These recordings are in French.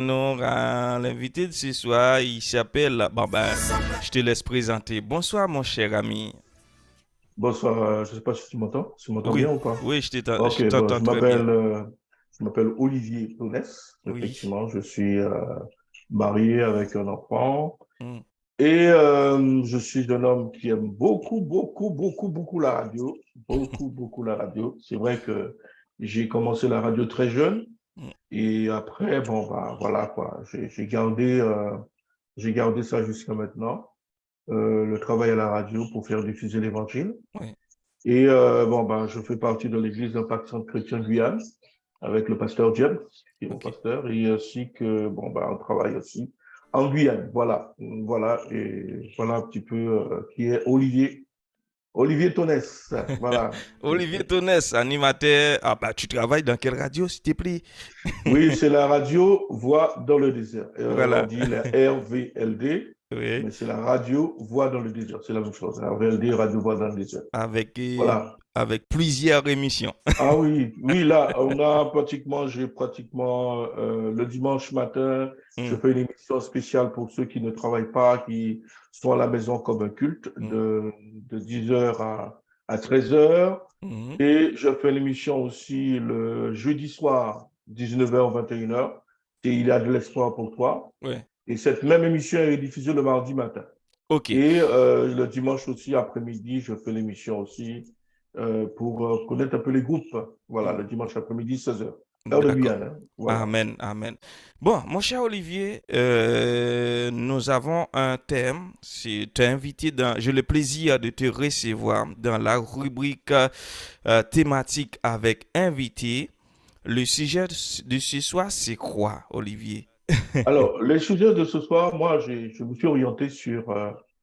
Non, l'invité de ce soir, il s'appelle. Bon, ben, je te laisse présenter. Bonsoir, mon cher ami. Bonsoir, je ne sais pas si tu m'entends. Tu m'entends Oui, bien ou pas? oui, je Ok, bon, t'entends très bien. je m'appelle Olivier Tonès. Oui. Effectivement, je suis marié avec un enfant Mm. et je suis un homme qui aime beaucoup la radio. Beaucoup la radio. C'est vrai que j'ai commencé la radio très jeune Mm. et après, bon, bah, voilà quoi. J'ai gardé ça jusqu'à maintenant, le travail à la radio pour faire diffuser l'évangile. Oui. Et bon, ben, je fais partie de l'église d'Impact Centre Chrétien Guyane avec le pasteur James, qui est mon Ok. pasteur, et ainsi que, bon, ben, on travaille aussi en Guyane. Voilà, voilà, et voilà un petit peu qui est Olivier Tonès. Voilà. Olivier Tonès, animateur. Ah, bah, tu travailles dans quelle radio, s'il te plaît? Oui, c'est la radio Voix dans le désert. On Voilà. dit la RVLD, Oui. mais c'est la radio Voix dans le désert. C'est la même chose. RVLD, Radio Voix dans le désert. Avec, Voilà. avec plusieurs émissions. Ah oui, oui, là, j'ai pratiquement, le dimanche matin, je Mm. fais une émission spéciale pour ceux qui ne travaillent pas, qui sont à la maison comme un culte Mm. de 10 heures à 13 heures. Mhm. Et je fais l'émission aussi le jeudi soir, 19 heures 21 heures. Et il y a de l'espoir pour toi. Ouais. Et cette même émission est diffusée le mardi matin. Ok. Et le dimanche aussi, après-midi, je fais l'émission aussi pour connaître un peu les groupes. Voilà, Mm. le dimanche après-midi, 16 heures. Heure de D'accord. Guyane, hein. Voilà. Amen, amen. Bon, mon cher Olivier, nous avons un thème. T'es invité dans, j'ai le plaisir de te recevoir dans la rubrique thématique avec invité. Le sujet de ce soir, c'est quoi, Olivier? Alors, les sujets de ce soir, moi, je me suis orienté sur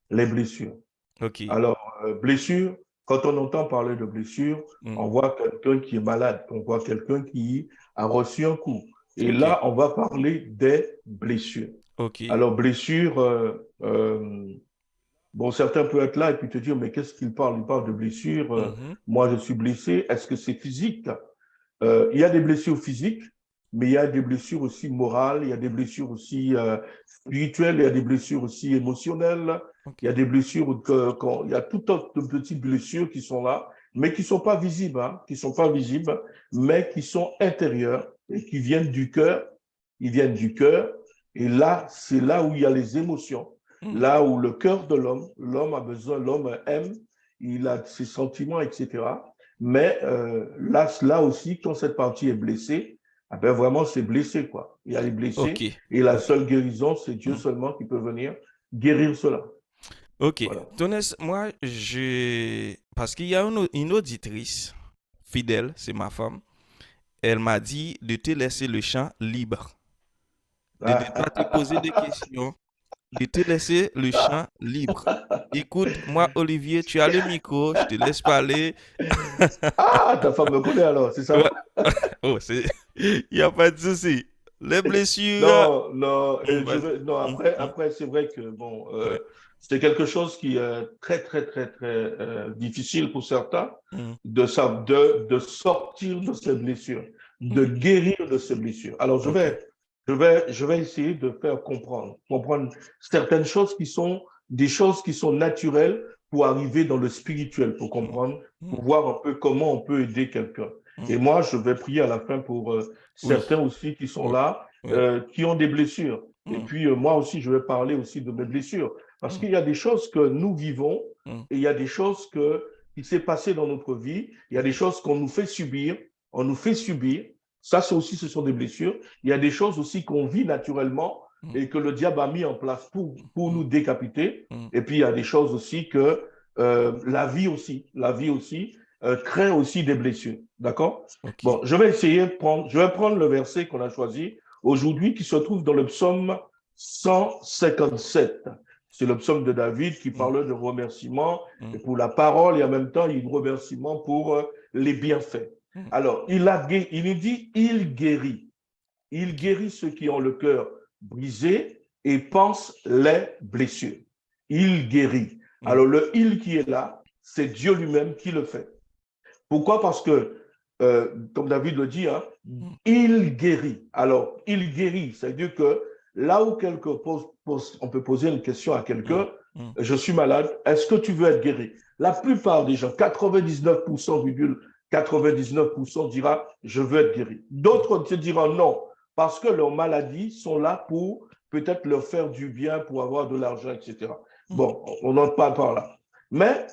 les blessures. Ok. Alors, blessures, quand on entend parler de blessures, on Mm. voit quelqu'un qui est malade, on voit quelqu'un qui a reçu un coup. Et Ok. là, on va parler des blessures. Ok. Alors, blessures, bon, certains peuvent être là et puis te dire, mais qu'est-ce qu'il parle? Il parle de blessures. Mhm. Moi, je suis blessé. Est-ce que c'est physique? Il y a des blessures physiques, mais il y a des blessures aussi morales, il y a des blessures aussi spirituelles, il y a des blessures aussi émotionnelles, Ok. il y a des blessures, il y a tout un de petites blessures qui sont là, mais qui ne sont pas visibles, hein, qui sont pas visibles, mais qui sont intérieures et qui viennent du cœur. Ils viennent du cœur. Et là, c'est là où il y a les émotions, Mm. là où le cœur de l'homme, l'homme a besoin, l'homme aime, il a ses sentiments, etc. Mais là aussi, quand cette partie est blessée, ah ben vraiment, c'est blessé, quoi. Il y a les Ok. blessés et la Ok. seule guérison, c'est Dieu Mm. seulement qui peut venir guérir cela. Ok. Voilà. Tonès, moi, parce qu'il y a une auditrice fidèle, c'est ma femme. Elle m'a dit de te laisser le champ libre, de ne pas te poser de questions, de te laisser le champ libre. Écoute, moi, Olivier, tu as le micro, je te laisse parler. Ah, ta femme me connaît alors, c'est ça? Ouais. Oh, il n'y a pas de souci. Les blessures. Non, non, Vas-y. non, Mhm. après c'est vrai que bon, Ouais. c'est quelque chose qui est très difficile pour certains Mhm. de sortir de ces blessures, de Mhm. guérir de ces blessures. Alors Ok. je vais essayer de faire comprendre certaines choses qui sont des choses qui sont naturelles pour arriver dans le spirituel, pour Mhm. comprendre, Mhm. pour voir un peu comment on peut aider quelqu'un. Et Mhm. moi, je vais prier à la fin pour Oui. certains aussi qui sont Oui. là, Oui. qui ont des blessures. Et Mhm. puis, moi aussi, je vais parler aussi de mes blessures. Parce Mhm. qu'il y a des choses que nous vivons Mhm. et il y a des choses qui s'est passé dans notre vie. Il y a des choses qu'on nous fait subir. On nous fait subir. Ça, c'est aussi, ce sont des blessures. Il y a des choses aussi qu'on vit naturellement Mhm. et que le diable a mis en place pour nous décapiter. Mhm. Et puis, il y a des choses aussi que la vie aussi crée aussi des blessures. D'accord? Ok. Bon, je vais prendre le verset qu'on a choisi aujourd'hui qui se trouve dans le psaume 157. C'est le psaume de David qui Mhm. parle de remerciement Mhm. et pour la parole et en même temps, il y a un remerciement pour les bienfaits. Mhm. Alors, il nous dit, il guérit. Il guérit ceux qui ont le cœur brisé et pense les blessures. Il guérit. Mhm. Alors, le il qui est là, c'est Dieu lui-même qui le fait. Pourquoi? Parce que comme David le dit, hein, Mm. il guérit. Alors, il guérit, c'est-à-dire que là où on peut poser une question à Mm. quelqu'un, Mm. je suis malade, est-ce que tu veux être guéri? La plupart des gens, 99,99% dira, je veux être guéri. D'autres te diront non, parce que leurs maladies sont là pour peut-être leur faire du bien, pour avoir de l'argent, etc. Mm. Bon, on n'en parle pas là. Mais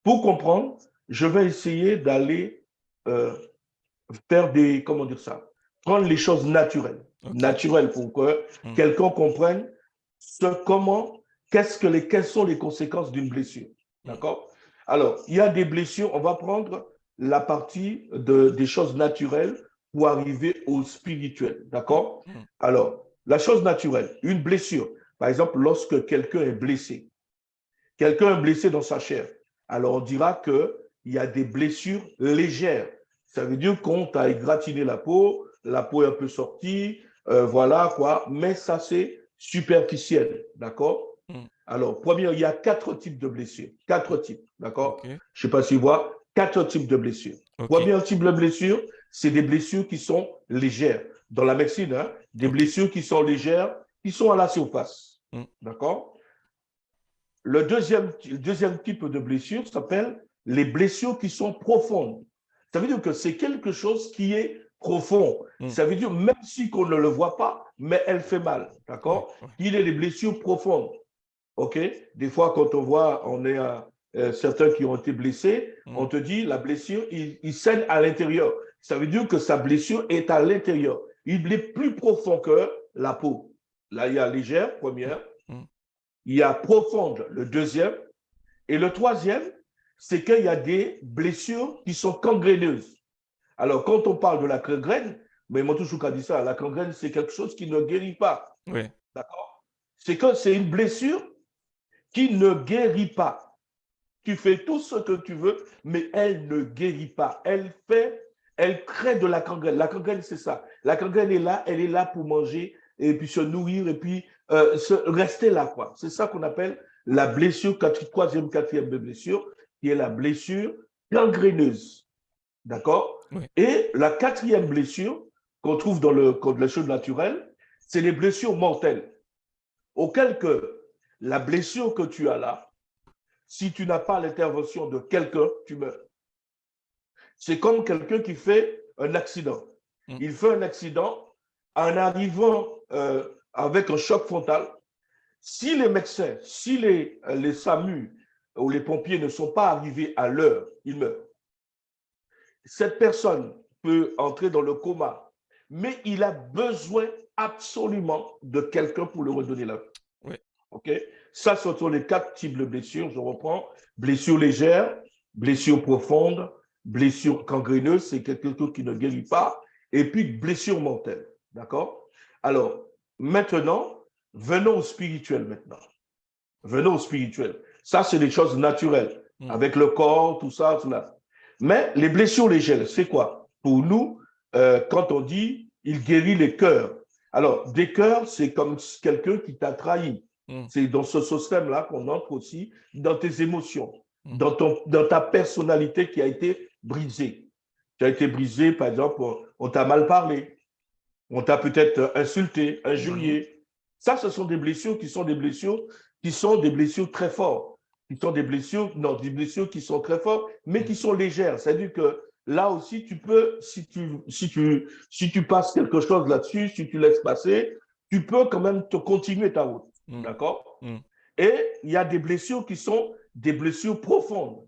pour comprendre, je vais essayer d'aller euh, faire des, comment dire ça, prendre les choses naturelles. OK. Naturelles pour que Mm. quelqu'un comprenne comment, quelles sont les conséquences d'une blessure. Mm. D'accord? Alors, il y a des blessures, on va prendre la partie des choses naturelles pour arriver au spirituel. Mm. D'accord? Mm. Alors, la chose naturelle, une blessure, par exemple, lorsque quelqu'un est blessé dans sa chair, alors on dira qu'il y a des blessures légères. Ça veut dire qu'on t'a égratigné la peau est un peu sortie, voilà quoi, mais ça c'est superficiel, d'accord? Mm. Alors, première, il y a 4 types de blessures, 4 types, d'accord? OK. Je ne sais pas si vous voyez, 4 types de blessures. OK. Premier type de blessure, c'est des blessures qui sont légères. Dans la médecine, hein, des OK. blessures qui sont légères, qui sont à la surface, Mm. d'accord? Le deuxième type de blessure s'appelle les blessures qui sont profondes. Ça veut dire que c'est quelque chose qui est profond. Mm. Ça veut dire même si on ne le voit pas, mais elle fait mal. Ouais. D'accord? Ouais. Il est des blessures profondes. OK? Des fois, quand on voit, on est certains qui ont été blessés, Mm. on te dit la blessure, il saigne à l'intérieur. Ça veut dire que sa blessure est à l'intérieur. Il est plus profond que la peau. Là, il y a légère, Mm. première. Mm. Il y a profonde, le deuxième. Et le troisième, c'est qu'il y a des blessures qui sont gangréneuses. Alors, quand on parle de la gangrène, mais Motoshuka dit ça, la gangrène, c'est quelque chose qui ne guérit pas. Ouais. D'accord? C'est que c'est une blessure qui ne guérit pas. Tu fais tout ce que tu veux, mais elle ne guérit pas. Elle crée de la gangrène. La gangrène, c'est ça. La gangrène est là, elle est là pour manger et puis se nourrir et puis rester là, quoi. C'est ça qu'on appelle la blessure, troisième, quatrième blessure, qui est la blessure gangréneuse. D'accord? Ouais. Et la quatrième blessure qu'on trouve dans le code de choses naturelles, c'est les blessures mortelles. Auquel que la blessure que tu as là, si tu n'as pas l'intervention de quelqu'un, tu meurs. C'est comme quelqu'un qui fait un accident. Mm. Il fait un accident en arrivant avec un choc frontal. Si les médecins, si les SAMU ou les pompiers ne sont pas arrivés à l'heure, il meurt. Cette personne peut entrer dans le coma, mais il a besoin absolument de quelqu'un pour le redonner la vie. Ouais. OK? Ça, ce sont les 4 types de blessures. Je reprends. Blessure légère, blessure profonde, blessure gangréneuse, c'est quelque chose qui ne guérit pas, et puis blessure mortelle. D'accord? Alors, maintenant, venons au spirituel maintenant. Venons au spirituel. Ça, c'est des choses naturelles, Mm. avec le corps, tout ça, tout là. Mais les blessures légères, c'est quoi? Pour nous, quand on dit il guérit les cœurs. Alors, des cœurs, c'est comme quelqu'un qui t'a trahi. Mm. C'est dans ce système-là qu'on entre aussi dans tes émotions, Mm. dans ta personnalité qui a été brisée. Tu as été brisé, par exemple, on t'a mal parlé, on t'a peut-être insulté, Mhm. injurié. Ça, ce sont des blessures qui sont des blessures très fortes, qui sont des blessures, non, des blessures qui sont très fortes, mais Mm. qui sont légères. C'est-à-dire que là aussi, tu peux, si tu passes quelque chose là-dessus, si tu laisses passer, tu peux quand même te continuer ta route. Mm. D'accord? Mm. Et il y a des blessures qui sont des blessures profondes.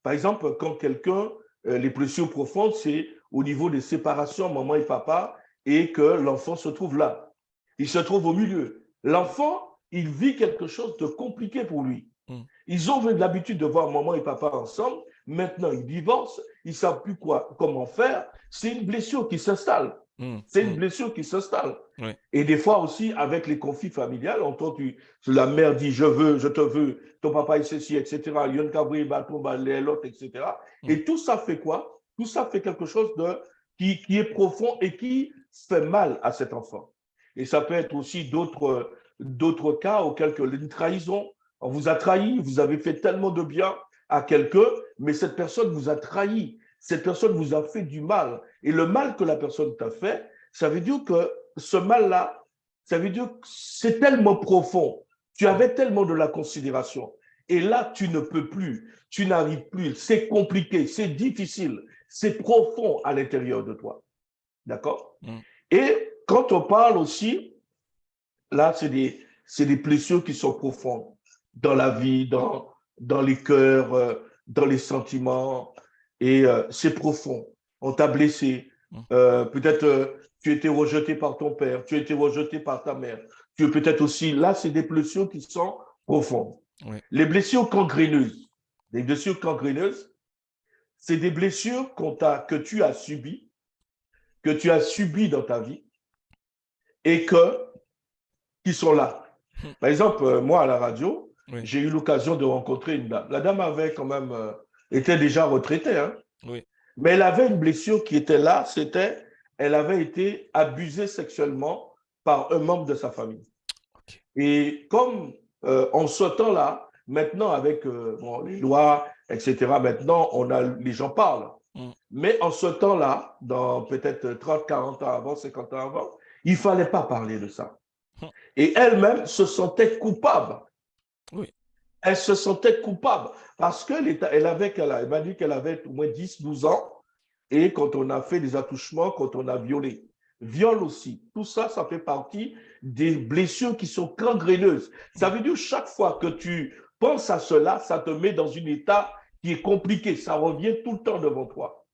Par exemple, quand quelqu'un, les blessures profondes, c'est au niveau des séparations, maman et papa, et que l'enfant se trouve là. Il se trouve au milieu. L'enfant, il vit quelque chose de compliqué pour lui. Mm. Ils ont l'habitude de voir maman et papa ensemble. Maintenant, ils divorcent. Ils ne savent plus comment faire. C'est une blessure qui s'installe. Mm. C'est une Mm. blessure qui s'installe. Ouais. Et des fois aussi, avec les conflits familiales, la mère dit je veux, je te veux, ton papa est ceci, etc. L'autre, etc. Mm. Et tout ça fait quoi? Tout ça fait quelque chose qui est profond et qui fait mal à cet enfant. Et ça peut être aussi d'autres cas auxquels une trahison. On vous a trahi, vous avez fait tellement de bien à quelqu'un, mais cette personne vous a trahi. cette personne vous a fait du mal. Et le mal que la personne t'a fait, ça veut dire que ce mal-là, ça veut dire que c'est tellement profond. Tu avais tellement de la considération. Et là, tu ne peux plus. Tu n'arrives plus. C'est compliqué, c'est difficile, c'est profond à l'intérieur de toi. D'accord? Et quand on parle aussi, là, c'est des blessures qui sont profondes dans la vie, dans les cœurs, dans les sentiments. Et c'est profond. On t'a blessé. Peut-être tu as été rejeté par ton père, tu as été rejeté par ta mère. Tu es peut-être aussi, là, c'est des blessures qui sont profondes. Oui. Les blessures gangréneuses. Les blessures gangréneuses, c'est des blessures que tu as subies dans ta vie et qui sont là. Par exemple, moi, à la radio, Oui. j'ai eu l'occasion de rencontrer une dame. La dame avait quand même était déjà retraitée, hein? Oui. Mais elle avait une blessure qui était là, elle avait été abusée sexuellement par un membre de sa famille. Okay. Et comme en ce temps-là, maintenant avec les lois, etc., maintenant, les gens parlent. Mais en ce temps-là, dans peut-être 30, 40 ans avant, 50 ans avant, il ne fallait pas parler de ça. Et elle-même se sentait coupable. Oui. Elle se sentait coupable parce qu'elle m'a dit qu'elle avait au moins 10, 12 ans. Et quand on a fait des attouchements, quand on a violé. Viol aussi. Tout ça, ça fait partie des blessures qui sont gangréneuses. Ça veut dire chaque fois que tu penses à cela, ça te met dans un état qui est compliqué. Ça revient tout le temps devant toi.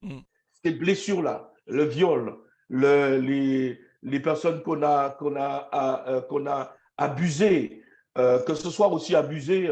Ces blessures-là, le viol, les personnes qu'on a abusées, que ce soit aussi abusées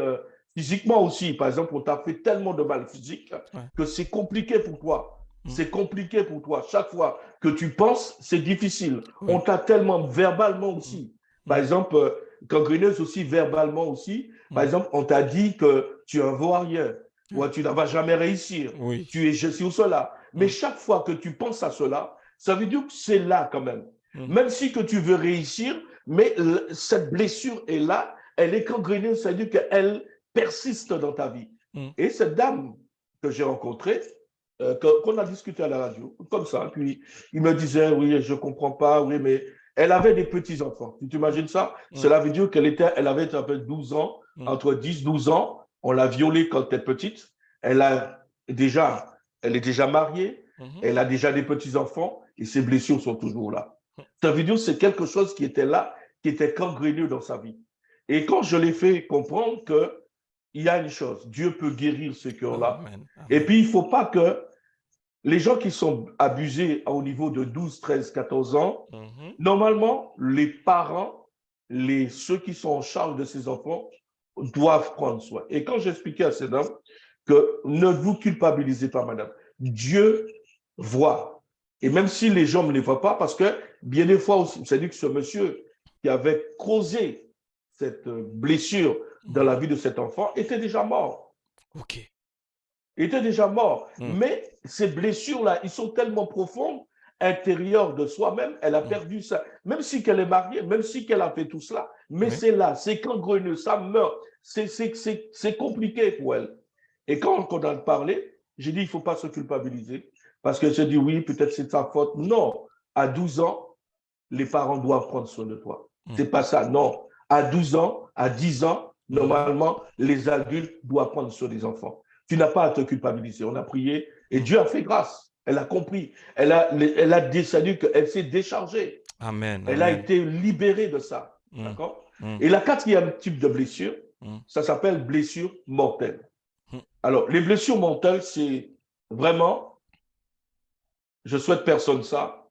physiquement aussi. Par exemple, on t'a fait tellement de mal physique que c'est compliqué pour toi. C'est compliqué pour toi. Chaque fois que tu penses, c'est difficile. On t'a tellement verbalement aussi. Par exemple, gangréneuse aussi, verbalement aussi. Par exemple, on t'a dit que tu es un vaurien, ou tu ne vas jamais réussir. Oui. Tu es ceci ou cela. Mais chaque fois que tu penses à cela, ça veut dire que c'est là quand même. Même si que tu veux réussir, mais cette blessure est là, elle est gangréneuse, ça veut dire qu'elle persiste dans ta vie. Et cette dame que j'ai rencontrée, qu'on a discuté à la radio, comme ça, puis il me disait, oui, je ne comprends pas, oui, mais elle avait des petits-enfants. Tu t'imagines ça? Cela veut dire elle avait à peu près 12 ans, entre 10 12 ans, on l'a violée quand elle était petite. Elle est déjà mariée, elle a déjà des petits-enfants et ses blessures sont toujours là. Ça veut dire que c'est quelque chose qui était là, qui était gangréneux dans sa vie. Et quand je l'ai fait comprendre qu'il y a une chose, Dieu peut guérir ce cœur-là. Et puis, il ne faut pas que les gens qui sont abusés au niveau de 12, 13, 14 ans, normalement, les parents, ceux qui sont en charge de ces enfants, doivent prendre soin. Et quand j'expliquais à ces dames que ne vous culpabilisez pas, madame, Dieu voit. Et même si les gens ne les voient pas, parce que bien des fois, c'est-à-dire que ce monsieur qui avait causé cette blessure dans la vie de cet enfant était déjà mort. Ok. Il était déjà mort. Mais ces blessures-là, ils sont tellement profondes, intérieures de soi-même, elle a perdu ça. Même si qu'elle est mariée, même si qu'elle a fait tout cela, mais c'est là, c'est gangréneux, ça meurt. C'est compliqué pour elle. Et quand on a parlé, j'ai dit, il ne faut pas se culpabiliser. Parce que je dis, oui, peut-être c'est ta faute. Non, à 12 ans, les parents doivent prendre soin de toi. C'est pas ça, non. À 12 ans, à 10 ans, normalement, les adultes doivent prendre soin des enfants. Tu n'as pas à te culpabiliser. On a prié et Dieu a fait grâce. Elle a compris. Elle a décidé qu'elle s'est déchargée. Amen. Elle a été libérée de ça. D'accord? Et la quatrième type de blessure, ça s'appelle blessure mortelle. Alors, les blessures mortelles, c'est vraiment, je souhaite personne ça,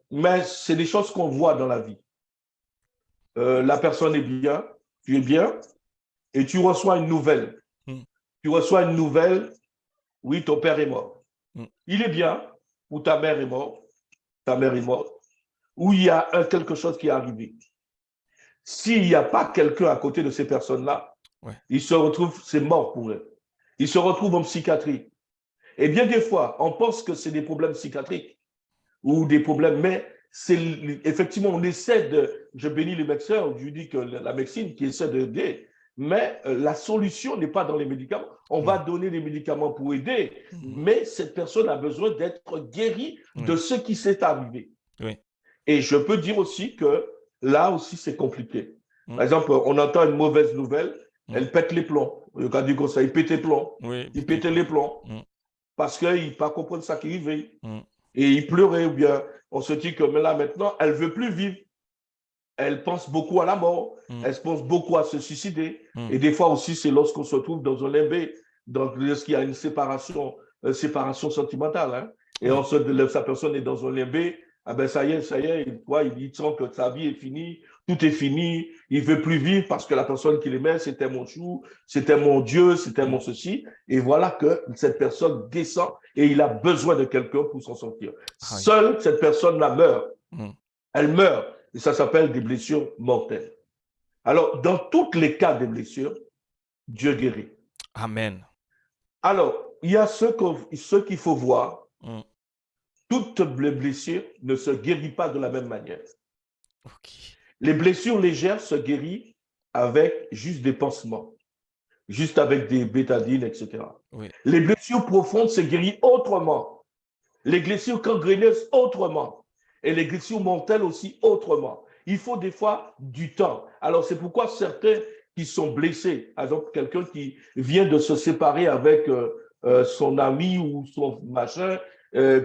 mais c'est des choses qu'on voit dans la vie. La personne est bien, tu es bien, et tu reçois une nouvelle. Tu reçois une nouvelle, oui, ton père est mort. Il est bien, ou ta mère est morte, ta mère est morte, ou il y a quelque chose qui est arrivé. S'il n'y a pas quelqu'un à côté de ces personnes-là, ils se retrouvent, c'est mort pour eux. Ils se retrouvent en psychiatrie. Et bien des fois, on pense que c'est des problèmes psychiatriques ou des problèmes, mais effectivement, on essaie je bénis les médecins, je dis que la médecine qui essaie d'aider, Mais la solution n'est pas dans les médicaments. On va donner des médicaments pour aider, mais cette personne a besoin d'être guérie de ce qui s'est arrivé. Oui. Et je peux dire aussi que là aussi, c'est compliqué. Par exemple, on entend une mauvaise nouvelle, elle pète les plombs. Le cas du conseil, il pète les plombs. Oui. Il pétait les plombs parce qu'il ne peut pas comprendre ça qui arrivait. Et il pleurait, ou bien on se dit que mais là maintenant, elle ne veut plus vivre. Elle pense beaucoup à la mort, elle pense beaucoup à se suicider. Et des fois aussi, c'est lorsqu'on se trouve dans un limbé, donc lorsqu'il y a une séparation sentimentale. Hein, et sa personne est dans un limbé, ah ben ça y est, il sent que sa vie est finie, tout est fini, il ne veut plus vivre parce que la personne qu'il aimait, c'était mon chou, c'était mon Dieu, c'était mon ceci. Et voilà que cette personne descend et il a besoin de quelqu'un pour s'en sortir. Seule cette personne-là meurt. Elle meurt. Et ça s'appelle des blessures mortelles. Alors, dans tous les cas de blessures, Dieu guérit. Amen. Alors, il y a ce qu'il faut voir. Toutes les blessures ne se guérissent pas de la même manière. Les blessures légères se guérissent avec juste des pansements, juste avec des bétadines, etc. Les blessures profondes se guérissent autrement. Les blessures gangréneuses autrement. Et les blessures mortelles aussi autrement. Il faut des fois du temps. Alors, c'est pourquoi certains qui sont blessés, par exemple, quelqu'un qui vient de se séparer avec son ami ou son machin,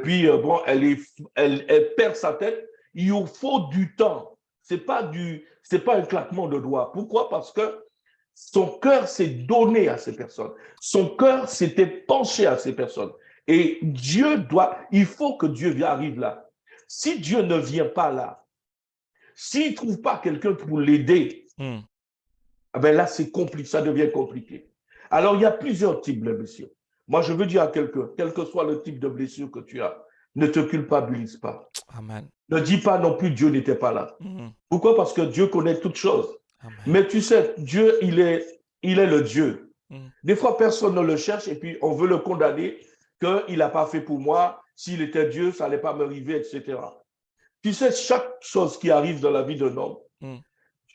puis bon, elle perd sa tête, il lui faut du temps. C'est pas un claquement de doigts. Pourquoi? Parce que son cœur s'est donné à ces personnes. Son cœur s'était penché à ces personnes. Et il faut que Dieu arrive là. Si Dieu ne vient pas là, s'il ne trouve pas quelqu'un pour l'aider, ben là, c'est compliqué, ça devient compliqué. Alors, il y a plusieurs types de blessures. Moi, je veux dire à quelqu'un, quel que soit le type de blessure que tu as, ne te culpabilise pas. Amen. Ne dis pas non plus Dieu n'était pas là. Pourquoi? Parce que Dieu connaît toutes choses. Amen. Mais tu sais, Dieu, il est le Dieu. Des fois, personne ne le cherche et puis on veut le condamner qu'il n'a pas fait pour moi. S'il était Dieu, ça n'allait pas m'arriver, etc. Tu sais, chaque chose qui arrive dans la vie d'un homme,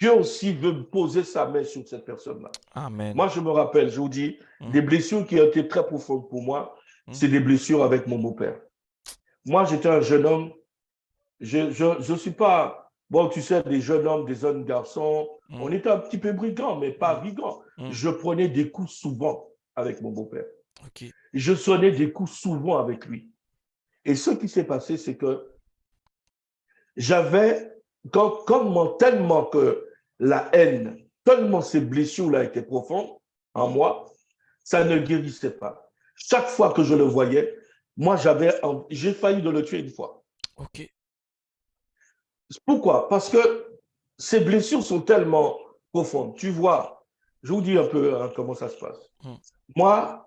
Dieu aussi veut poser sa main sur cette personne-là. Amen. Moi, je me rappelle, je vous dis, des blessures qui ont été très profondes pour moi, c'est des blessures avec mon beau-père. Moi, j'étais un jeune homme. Je suis pas... Bon, tu sais, des jeunes garçons, on était un petit peu brigands, mais pas brigands. Je prenais des coups souvent avec mon beau-père. Je sonnais des coups souvent avec lui. Et ce qui s'est passé, c'est que j'avais, tellement que la haine, tellement ces blessures-là étaient profondes en moi, ça ne guérissait pas. Chaque fois que je le voyais, moi, j'ai failli de le tuer une fois. Pourquoi? Parce que ces blessures sont tellement profondes. Tu vois, je vous dis un peu comment ça se passe. Moi,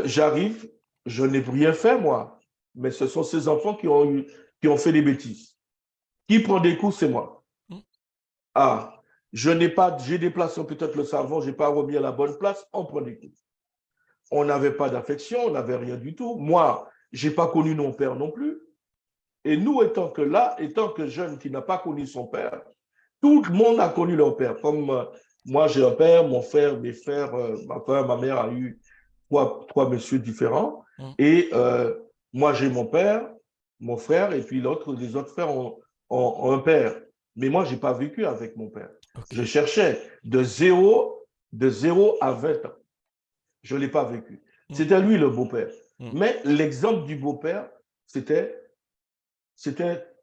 j'arrive, je n'ai rien fait, moi. Mais ce sont ces enfants qui ont fait des bêtises. Qui prend des coups, c'est moi. Ah, j'ai déplacé peut-être le savon, je n'ai pas remis à la bonne place, on prend des coups. On n'avait pas d'affection, on n'avait rien du tout. Moi, je n'ai pas connu mon père non plus. Et nous, étant que jeune qui n'a pas connu son père, tout le monde a connu leur père. Comme moi, j'ai un père, mon frère, mes frères, ma mère a eu trois messieurs différents. Et moi, j'ai mon père, mon frère, et puis les autres frères ont un père. Mais moi, je n'ai pas vécu avec mon père. Je cherchais de 0 à 20 ans. Je ne l'ai pas vécu. C'était lui le beau-père. Mais l'exemple du beau-père, c'était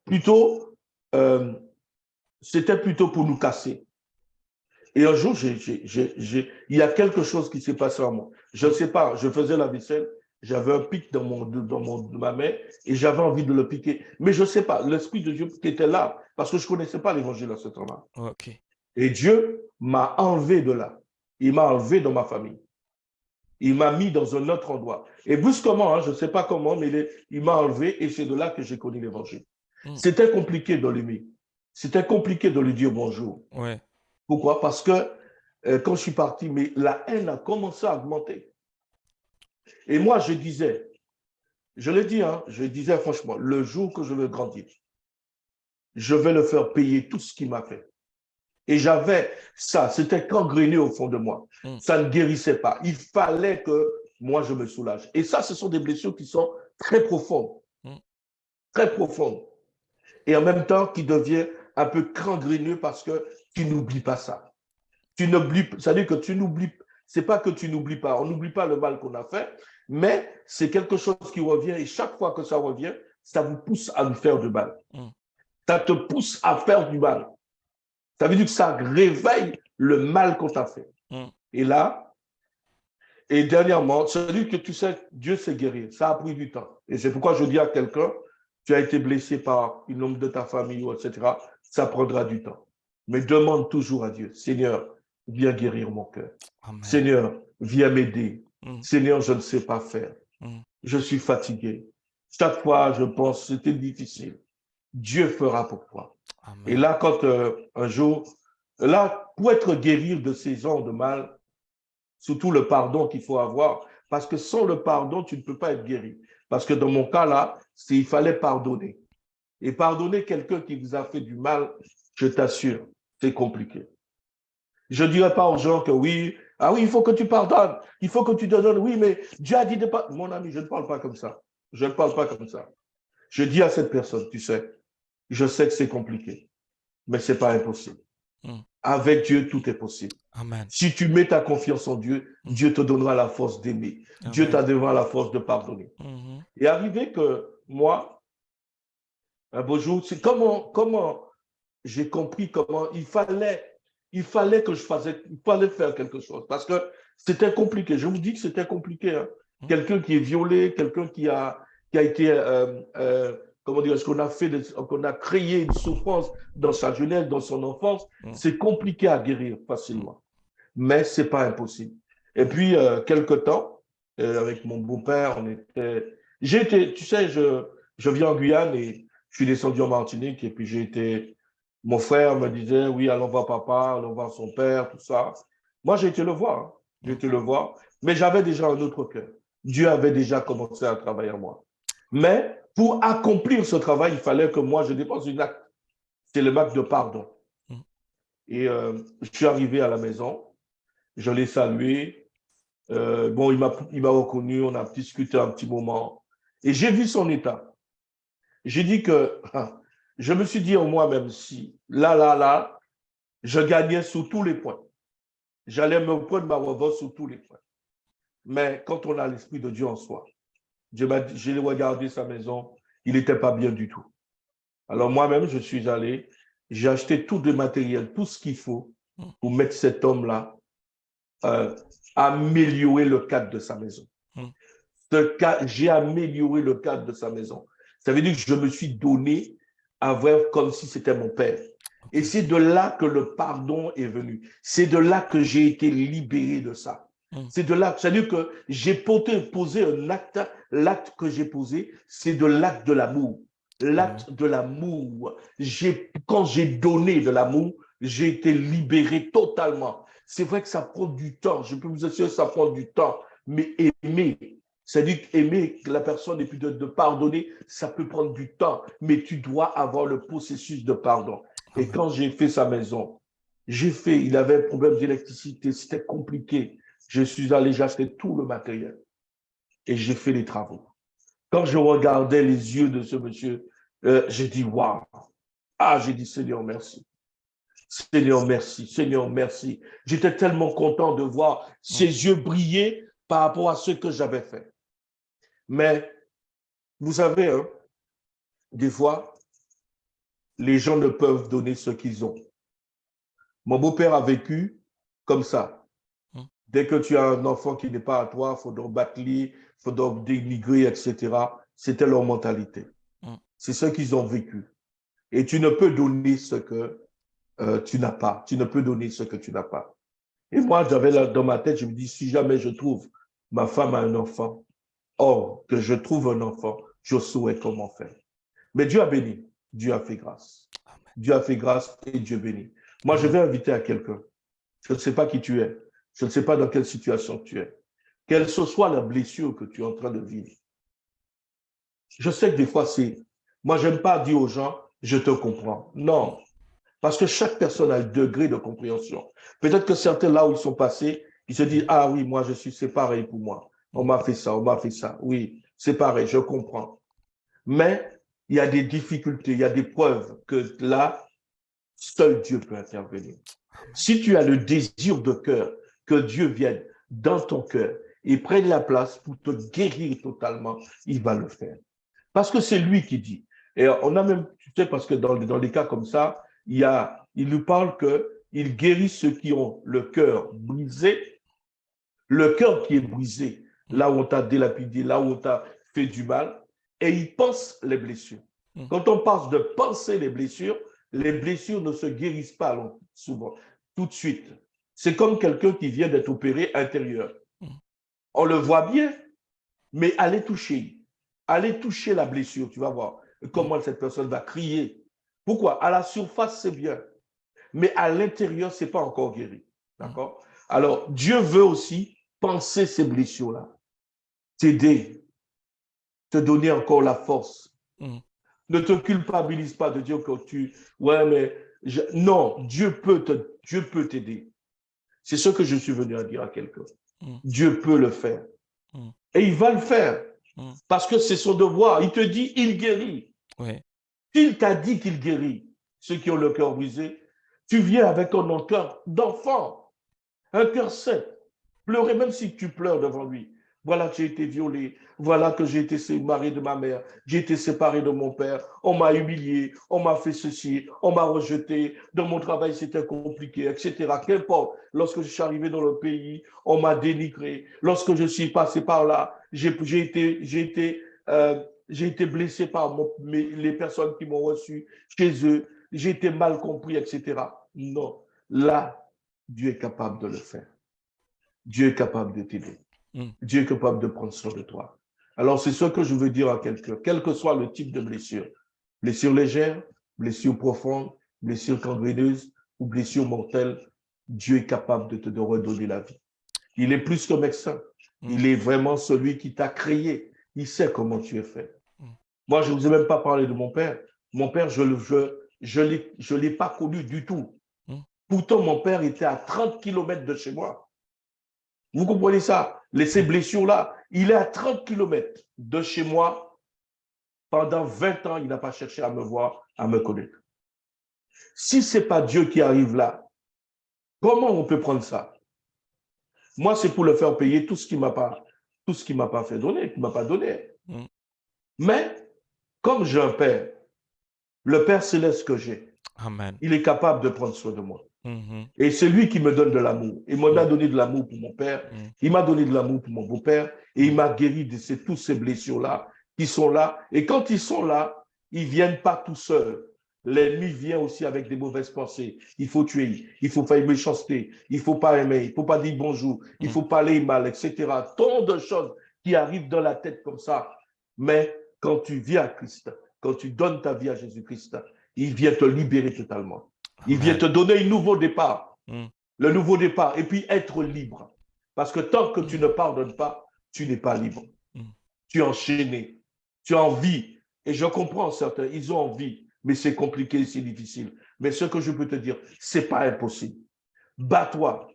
plutôt pour nous casser. Et un jour, il y a quelque chose qui s'est passé en moi. Je ne sais pas, je faisais la vaisselle, j'avais un pic dans ma main et j'avais envie de le piquer. Mais je ne sais pas, l'Esprit de Dieu qui était là, parce que je ne connaissais pas l'évangile à ce temps-là. Et Dieu m'a enlevé de là. Il m'a enlevé dans ma famille. Il m'a mis dans un autre endroit. Et brusquement, je ne sais pas comment, mais il m'a enlevé et c'est de là que j'ai connu l'évangile. C'était compliqué de l'aimer. C'était compliqué de lui dire bonjour. Pourquoi? Parce que quand je suis parti, mais la haine a commencé à augmenter. Et moi, je le dis, je disais franchement, le jour que je veux grandir, je vais le faire payer tout ce qu'il m'a fait. Et j'avais ça, c'était gangréné au fond de moi. Mm. Ça ne guérissait pas. Il fallait que moi, je me soulage. Et ça, ce sont des blessures qui sont très profondes, Mm. très profondes. Et en même temps, qui deviennent un peu gangréneux parce que tu n'oublies pas ça. Tu n'oublies, c'est-à-dire que tu n'oublies, c'est pas que tu n'oublies pas, on n'oublie pas le mal qu'on a fait, mais c'est quelque chose qui revient et chaque fois que ça revient, ça vous pousse à nous faire du mal. Mm. Ça te pousse à faire du mal. Ça veut dire que ça réveille le mal qu'on t'a fait. Mm. Et là, et dernièrement, c'est-à-dire que tu sais, Dieu sait guérir. Ça a pris du temps. Et c'est pourquoi je dis à quelqu'un, tu as été blessé par une membre de ta famille, etc. Ça prendra du temps. Mais demande toujours à Dieu, Seigneur, viens guérir mon cœur. Amen. Seigneur, viens m'aider. Mm. Seigneur, je ne sais pas faire. Mm. Je suis fatigué. Chaque fois, je pense, c'était difficile. Dieu fera pour toi. Et Amen. là, quand un jour, là, pour être guéri de ces ans de mal, surtout le pardon qu'il faut avoir, parce que sans le pardon, tu ne peux pas être guéri. Parce que dans mon cas là, il fallait pardonner. Et pardonner quelqu'un qui vous a fait du mal, je t'assure, c'est compliqué. Je ne dirais pas aux gens que oui, ah oui, il faut que tu pardonnes, il faut que tu te donnes, oui, mais Dieu a dit de pas. Mon ami, je ne parle pas comme ça. Je ne parle pas comme ça. Je dis à cette personne, tu sais, je sais que c'est compliqué, mais ce n'est pas impossible. Mm. Avec Dieu, tout est possible. Amen. Si tu mets ta confiance en Dieu, Mm. Dieu te donnera la force d'aimer. Dieu Amen. te donnera la force de pardonner. Mhm. Et arrivé que moi, un beau jour, c'est comment j'ai compris comment il fallait que je faisais, il fallait faire quelque chose parce que c'était compliqué. Je vous dis que c'était compliqué. Hein. Mm. Quelqu'un qui est violé, quelqu'un qui a été, comment dire, qu'on a créé une souffrance dans sa jeunesse, dans son enfance, Mm. c'est compliqué à guérir Mm. facilement. Mais c'est pas impossible. Et Mm. puis, quelque temps, avec mon beau-père, j'ai été, tu sais, je viens en Guyane et je suis descendu en Martinique et puis mon frère me disait, oui, allons voir papa, allons voir son père, tout ça. Moi, j'ai été le voir, hein. J'ai Mm. été le voir, mais j'avais déjà un autre cœur. Dieu avait déjà commencé à travailler en moi. Mais pour accomplir ce travail, il fallait que moi, je dépose une acte. C'est le acte de pardon. Mm. Et je suis arrivé à la maison, je l'ai salué. Bon, il m'a reconnu, on a discuté un petit moment. Et j'ai vu son état. J'ai dit que, je me suis dit en moi-même, si là, je gagnais sur tous les points. J'allais me prendre ma revanche sur tous les points. Mais quand on a l'Esprit de Dieu en soi, j'ai regardé sa maison, il n'était pas bien du tout. Alors moi-même, je suis allé, j'ai acheté tout le matériel, tout ce qu'il faut Mm. pour mettre cet homme-là, améliorer le cadre de sa maison. Mm. J'ai amélioré le cadre de sa maison. Ça veut dire que je me suis donné à voir comme si c'était mon père. Et Okay. c'est de là que le pardon est venu. C'est de là que j'ai été libéré de ça. Mm. C'est de là, c'est-à-dire que j'ai posé un acte, l'acte que j'ai posé, c'est de l'acte de l'amour. Amen. L'acte de l'amour. Quand j'ai donné de l'amour, j'ai été libéré totalement. C'est vrai que ça prend du temps. Je peux vous assurer que ça prend du temps. Mais aimer, c'est-à-dire aimer la personne et puis de pardonner, ça peut prendre du temps. Mais tu dois avoir le processus de pardon. Et Amen. quand j'ai fait sa maison, il avait un problème d'électricité, c'était compliqué. Je suis allé, j'ai acheté tout le matériel et j'ai fait les travaux. Quand je regardais les yeux de ce monsieur, j'ai dit, waouh! Ah, j'ai dit, Seigneur, merci. Seigneur, merci. Seigneur, merci. J'étais tellement content de voir ses yeux briller par rapport à ce que j'avais fait. Mais, vous savez, hein, des fois, les gens ne peuvent donner ce qu'ils ont. Mon beau-père a vécu comme ça. Mm. Dès que tu as un enfant qui n'est pas à toi, il faut donc battre, il faut donc dénigrer, etc. C'était leur mentalité. Mm. C'est ce qu'ils ont vécu. Et tu ne peux donner ce que tu n'as pas. Tu ne peux donner ce que tu n'as pas. Et moi, j'avais là dans ma tête, je me dis, si jamais je trouve ma femme a un enfant, or que je trouve un enfant, je saurais comment faire. Mais Dieu a béni. Dieu a fait grâce. Amen. Dieu a fait grâce et Dieu bénit. Moi, je Amen. vais inviter à quelqu'un. Je ne sais pas qui tu es. Je ne sais pas dans quelle situation tu es. Quelle que soit la blessure que tu es en train de vivre. Je sais que des fois, c'est... Moi, je n'aime pas dire aux gens, je te comprends. Non. Parce que chaque personne a un degré de compréhension. Peut-être que certains, là où ils sont passés, ils se disent, ah oui, moi, c'est pareil pour moi. On m'a fait ça, on m'a fait ça. Oui, c'est pareil, je comprends. Mais il y a des difficultés, il y a des preuves que là, seul Dieu peut intervenir. Si tu as le désir de cœur que Dieu vienne dans ton cœur et prenne la place pour te guérir totalement, il va le faire. Parce que c'est lui qui dit. Et on a même, tu sais, parce que dans des cas comme ça, il nous parle qu'il guérit ceux qui ont le cœur brisé, le cœur qui est brisé, Mm. là où on t'a délapidé, là où on t'a fait du mal, et il pense les blessures. Mm. Quand on parle de penser les blessures ne se guérissent pas souvent, tout de suite. C'est comme quelqu'un qui vient d'être opéré intérieur. Mm. On le voit bien, mais allez toucher la blessure, tu vas voir Mm. comment cette personne va crier. Pourquoi? À la surface, c'est bien, mais à l'intérieur, ce n'est pas encore guéri. Mm. D'accord? Alors, Dieu veut aussi penser ces blessures-là, t'aider, te donner encore la force. Mm. Ne te culpabilise pas de dire que ouais, mais non, Dieu peut t'aider. C'est ce que je suis venu à dire à quelqu'un. Mm. Dieu peut le faire. Mm. Et il va le faire. Mm. Parce que c'est son devoir. Il te dit, il guérit. Ouais. S'il t'a dit qu'il guérit ceux qui ont le cœur brisé, tu viens avec un cœur d'enfant, un cœur sain. Pleurer, même si tu pleures devant lui. Voilà que j'ai été violé. Voilà que j'ai été séparé de ma mère. J'ai été séparé de mon père. On m'a humilié. On m'a fait ceci. On m'a rejeté. Dans mon travail, c'était compliqué, etc. Qu'importe. Lorsque je suis arrivé dans le pays, on m'a dénigré. Lorsque je suis passé par là, j'ai été blessé par les personnes qui m'ont reçu chez eux. J'ai été mal compris, etc. Non. Là, Dieu est capable de le faire. Dieu est capable de t'aider. Mm. Dieu est capable de prendre soin de toi. Alors, c'est ce que je veux dire à quelqu'un, quel que soit le type de blessure. Blessure légère, blessure profonde, blessure gangréneuse ou blessure mortelle, Dieu est capable de te redonner la vie. Il est plus que médecin. Mm. Il est vraiment celui qui t'a créé. Il sait comment tu es fait. Mm. Moi, je ne vous ai même pas parlé de mon père. Mon père, je l'ai pas connu du tout. Mm. Pourtant, mon père était à 30 kilomètres de chez moi. Vous comprenez ça? Ces Mm. blessures-là, il est à 30 kilomètres de chez moi. Pendant 20 ans, il n'a pas cherché à me voir, à me connaître. Si ce n'est pas Dieu qui arrive là, comment on peut prendre ça? Moi, c'est pour le faire payer tout ce qu'il ne m'a pas fait donner, qu'il ne m'a pas donné. Mm. Mais comme j'ai un père, le Père céleste que j'ai, Amen. il est capable de prendre soin de moi. Mm-hmm. Et c'est lui qui me donne de l'amour. Il m'a donné de l'amour pour mon père, Mm. il m'a donné de l'amour pour mon beau-père, et il Mm. m'a guéri de toutes ces blessures-là qui sont là. Et quand ils sont là, ils ne viennent pas tout seuls. L'ennemi vient aussi avec des mauvaises pensées. Il faut tuer, il faut faire une méchanceté, il ne faut pas aimer, il ne faut pas dire bonjour, il Mm. faut parler mal, etc. Tant de choses qui arrivent dans la tête comme ça. Mais quand tu viens à Christ, quand tu donnes ta vie à Jésus-Christ, il vient te libérer totalement. Il vient Amen. te donner un nouveau départ. Mm. Le nouveau départ. Et puis être libre. Parce que tant que tu ne pardonnes pas, tu n'es pas libre. Mm. Tu es enchaîné. Tu as envie. Et je comprends certains, ils ont envie, mais c'est compliqué, c'est difficile. Mais ce que je peux te dire, ce n'est pas impossible. Bats-toi.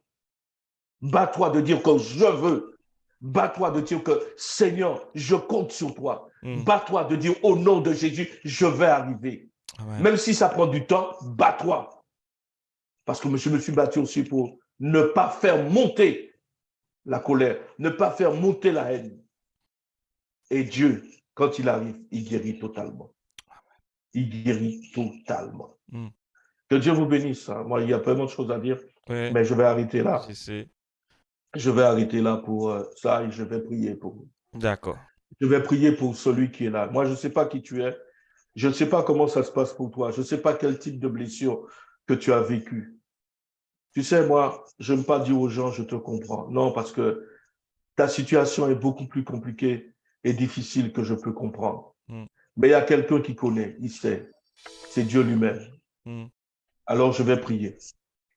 Bats-toi de dire que je veux. Bats-toi de dire que Seigneur, je compte sur toi. Mm. Bats-toi de dire au nom de Jésus, je vais arriver. Amen. Même si ça prend du temps, bats-toi. Parce que je me suis battu aussi pour ne pas faire monter la colère, ne pas faire monter la haine. Et Dieu, quand il arrive, il guérit totalement. Il guérit totalement. Mm. Que Dieu vous bénisse. Hein. Moi, il y a vraiment de choses à dire, Ouais, mais je vais arrêter là. je sais. Je vais arrêter là pour ça et je vais prier pour vous. D'accord. Je vais prier pour celui qui est là. Moi, je ne sais pas qui tu es. Je ne sais pas comment ça se passe pour toi. Je ne sais pas quel type de blessure que tu as vécu. Tu sais, moi, je n'aime pas dire aux gens, je te comprends. Non, parce que ta situation est beaucoup plus compliquée et difficile que je peux comprendre. Mm. Mais il y a quelqu'un qui connaît, il sait. C'est Dieu lui-même. Mm. Alors, je vais prier.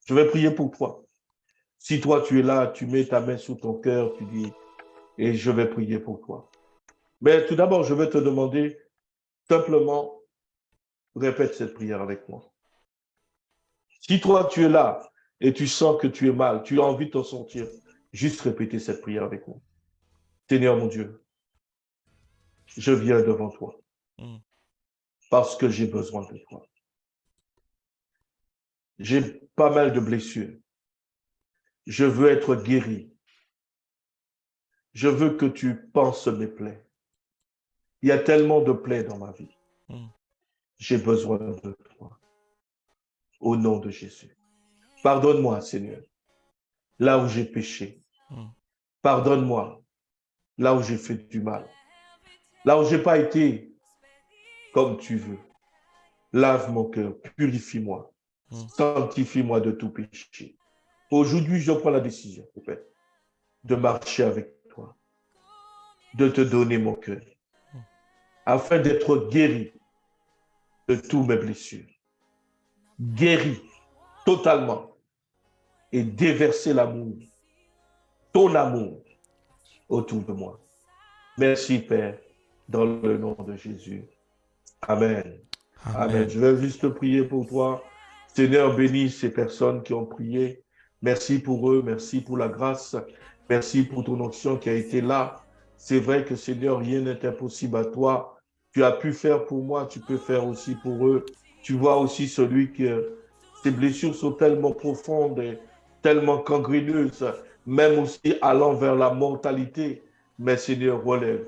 Je vais prier pour toi. Si toi, tu es là, tu mets ta main sur ton cœur, tu dis, et je vais prier pour toi. Mais tout d'abord, je vais te demander simplement, répète cette prière avec moi. Si toi, tu es là et tu sens que tu es mal, tu as envie de t'en sortir, juste répéter cette prière avec moi. Seigneur mon Dieu, je viens devant toi parce que j'ai besoin de toi. J'ai pas mal de blessures. Je veux être guéri. Je veux que tu penses mes plaies. Il y a tellement de plaies dans ma vie. J'ai besoin de toi. Au nom de Jésus. Pardonne-moi, Seigneur, là où j'ai péché. Pardonne-moi, là où j'ai fait du mal. Là où j'ai pas été comme tu veux. Lave mon cœur, purifie-moi. Sanctifie-moi de tout péché. Aujourd'hui, je prends la décision, Père, de marcher avec toi, de te donner mon cœur, afin d'être guéri de toutes mes blessures. Guéri totalement et déverser l'amour, ton amour autour de moi. Merci, Père, dans le nom de Jésus. Amen. Amen. Je vais juste prier pour toi. Seigneur, bénis ces personnes qui ont prié. Merci pour eux, merci pour la grâce, merci pour ton onction qui a été là. C'est vrai que Seigneur, rien n'est impossible à toi. Tu as pu faire pour moi, tu peux faire aussi pour eux. Tu vois aussi celui qui, ses blessures sont tellement profondes et tellement gangréneuses, même aussi allant vers la mortalité. Mais Seigneur, relève,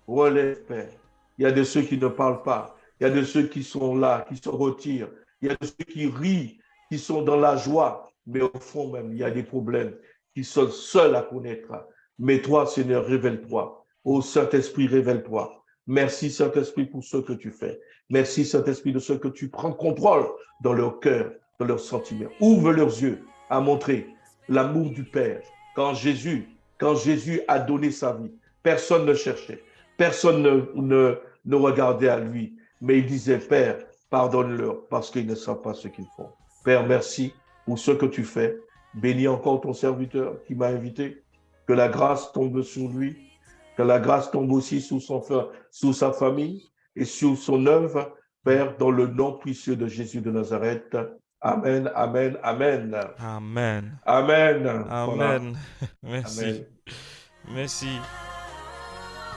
relève, Père. Il y a de ceux qui ne parlent pas. Il y a de ceux qui sont là, qui se retirent. Il y a de ceux qui rient, qui sont dans la joie. Mais au fond même, il y a des problèmes qui sont seuls à connaître. Mais toi, Seigneur, révèle-toi. Ô Saint-Esprit, révèle-toi. Merci, Saint-Esprit, pour ce que tu fais. Merci, Saint-Esprit, de ce que tu prends contrôle dans leur cœur, dans leurs sentiments. Ouvre leurs yeux à montrer l'amour du Père. Quand Jésus a donné sa vie, personne ne cherchait. Personne ne regardait à lui. Mais il disait, Père, pardonne-leur parce qu'ils ne savent pas ce qu'ils font. Père, merci pour ce que tu fais. Bénis encore ton serviteur qui m'a invité. Que la grâce tombe sur lui. Que la grâce tombe aussi sous sa famille et sur son œuvre. Père, dans le nom précieux de Jésus de Nazareth. Amen, amen, amen. Amen. Amen. Amen. Voilà. Merci. Amen. Merci.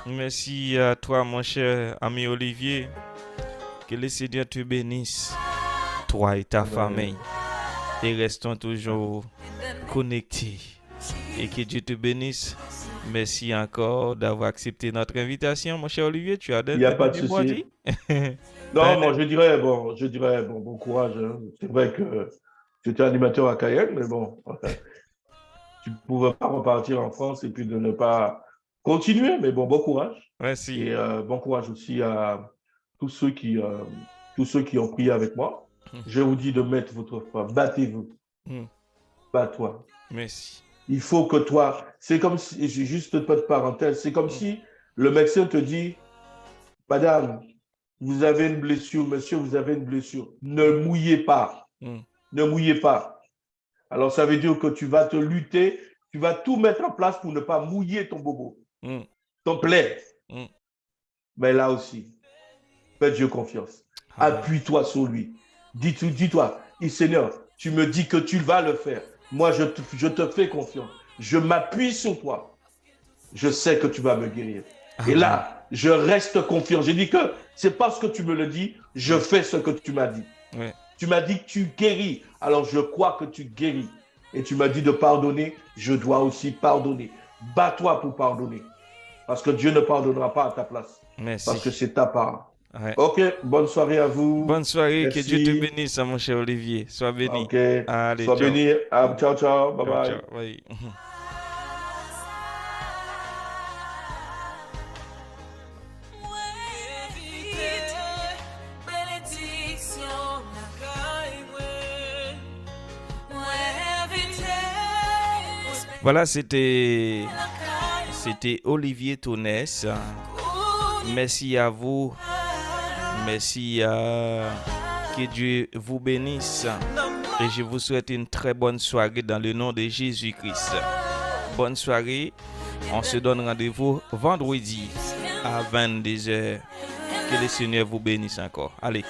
Merci à toi, mon cher ami Olivier. Que le Seigneur te bénisse, toi et ta Amen. famille. Et restons toujours connectés. Et que Dieu te bénisse. Merci encore d'avoir accepté notre invitation, mon cher Olivier. Tu as Il n'y a pas de souci. Non, moi, je dirais, bon courage. Hein. C'est vrai que tu étais animateur à Cayenne, mais bon, tu ne pouvais pas repartir en France et puis de ne pas continuer, mais bon courage. Merci. Et bon courage aussi à tous ceux qui ont prié avec moi. Je vous dis de mettre votre foi, battez-vous. Bats-toi. Merci. Il faut que toi, c'est comme si, j'ai juste une petite parenthèse, c'est comme si le médecin te dit, madame, vous avez une blessure, monsieur, vous avez une blessure. Ne mouillez pas. Ne mouillez pas. Alors, ça veut dire que tu vas te lutter, tu vas tout mettre en place pour ne pas mouiller ton bobo, ton plaid. Mais là aussi, fais Dieu confiance. Appuie-toi sur lui. Dis-toi, Seigneur, tu me dis que tu vas le faire. Moi, je te fais confiance. Je m'appuie sur toi. Je sais que tu vas me guérir. Et là, je reste confiant. J'ai dit que c'est parce que tu me le dis, je fais ce que tu m'as dit. Tu m'as dit que tu guéris. Alors, je crois que tu guéris. Et tu m'as dit de pardonner. Je dois aussi pardonner. Bats-toi pour pardonner. Parce que Dieu ne pardonnera pas à ta place. Merci. Parce que c'est ta part. Ok, bonne soirée à vous. Bonne soirée, merci. Que Dieu te bénisse, mon cher Olivier. Sois béni. Ok, allez, sois ciao. béni. Ciao, ciao, bye bye. Ciao, bye. Voilà, c'était Olivier Tonès. Merci à vous. Merci que Dieu vous bénisse. Et je vous souhaite une très bonne soirée dans le nom de Jésus-Christ. Bonne soirée. On se donne rendez-vous vendredi à 22h. Que le Seigneur vous bénisse encore. Allez.